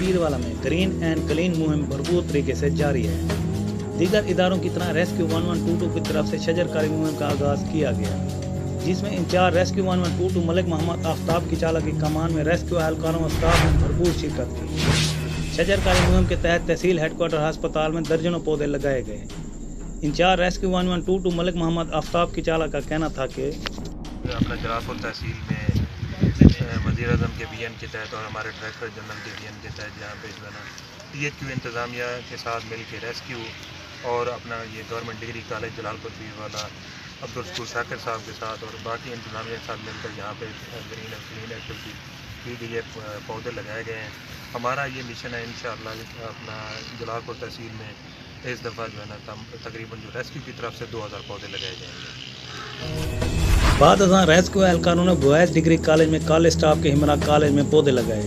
पीरवाला में green and clean मुहिम भरपूर तरीके से जारी है। दीगर इदारों की तरह रेस्क्यू 1122 की तरफ से शजरकारी मुहिम का आगाज किया गया, जिसमें इंचार्ज रेस्क्यू 1122 मलिक मोहम्मद आफ्ताब की चालकी कमान में रेस्क्यू एहलकारों और स्टाफ ने भरपूर शिरकत की। शजरकारी मुहिम के तहत तहसील हेडक्वार्टर अस्पताल में दर्जनों पौधे लगाए गए। इंचार्ज रेस्क्यू 1122 मलिक मोहम्मद आफ्ताब की चालक का कहना था कि अपना जलालपुर तहसील में वज़ीर आज़म के बीएन के तहत और हमारे डायरेक्टर जनरल के बीएन के तहत जहाँ पे जो है ना PHQ इंतज़ामिया के साथ मिल के रेस्क्यू और अपना ये government degree college Jalalpur Pirwala Abdul Shakoor Shakir साहब के साथ और बाकी इंतज़ामिया के साथ मिलकर यहाँ पे ग्रीन एंड क्लीन एक्टिविटी की गई है, पौधे लगाए गए हैं। हमारा ये मिशन है इंशाअल्लाह अपना जलालपुर तहसील में इस दफ़ा जो है ना तकरीबन जो रेस्क्यू की तरफ से 2000 पौधे लगाए जाएंगे। बाद रेस्क्यू एहलकारों ने बुआइस डिग्री कॉलेज में कॉलेज स्टाफ के हमरा कॉलेज में पौधे लगाए।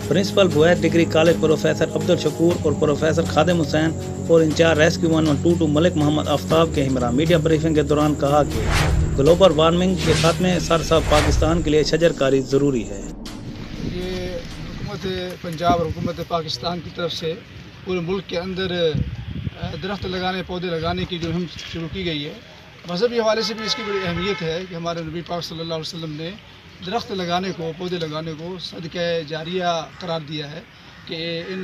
Principal boys degree college professor Abdul Shakoor और प्रोफेसर खादिम हुसैन और इंचार्ज रेस्क्यू 1122 मलिक मोहम्मद आफ्ताब के हमरा मीडिया ब्रीफिंग के दौरान कहा कि ग्लोबल वार्मिंग के खात्मे सरसब पाकिस्तान के लिए शजरकारी ज़रूरी है। ये हुकूमत पंजाब और हुकूमत पाकिस्तान की तरफ से पूरे मुल्क के अंदर दरख्त लगाने पौधे लगाने की जो मुहिम शुरू की गई है, मजहबी हवाले से भी इसकी बड़ी अहमियत है कि हमारे नबी पाक सल्लल्लाहु अलैहि वसल्लम ने दरख्त लगाने को पौधे लगाने को सदक़े जारिया करार दिया है कि इन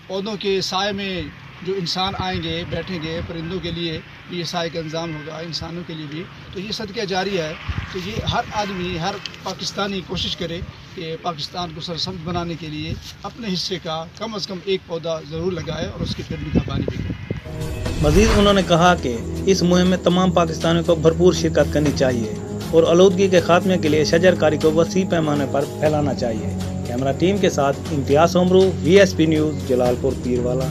पौधों के साए में जो इंसान आएंगे बैठेंगे, परिंदों के लिए ये साए का इंतज़ाम होगा, इंसानों के लिए भी, तो ये सदक़े जारिया है। तो ये हर आदमी हर पाकिस्तानी कोशिश करे कि पाकिस्तान को सरसब्ज़ बनाने के लिए अपने हिस्से का कम अज़ कम एक पौधा ज़रूर लगाए और उसकी फिर निगहबानी भी करे। मज़ीद उन्होंने कहा कि इस मुहिम में तमाम पाकिस्तानियों को भरपूर शिरकत करनी चाहिए और आलूदगी के खात्मे के लिए शजरकारी को वसी पैमाने पर फैलाना चाहिए। कैमरा टीम के साथ इम्तियाज़ उमरू, VSP न्यूज़, जलालपुर पीरवाला।